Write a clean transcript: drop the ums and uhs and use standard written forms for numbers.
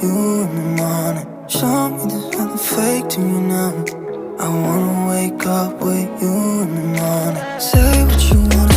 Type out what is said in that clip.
you in the morning. Show me there's nothing fake to you now. I wanna wake up with you in the morning. Say what you want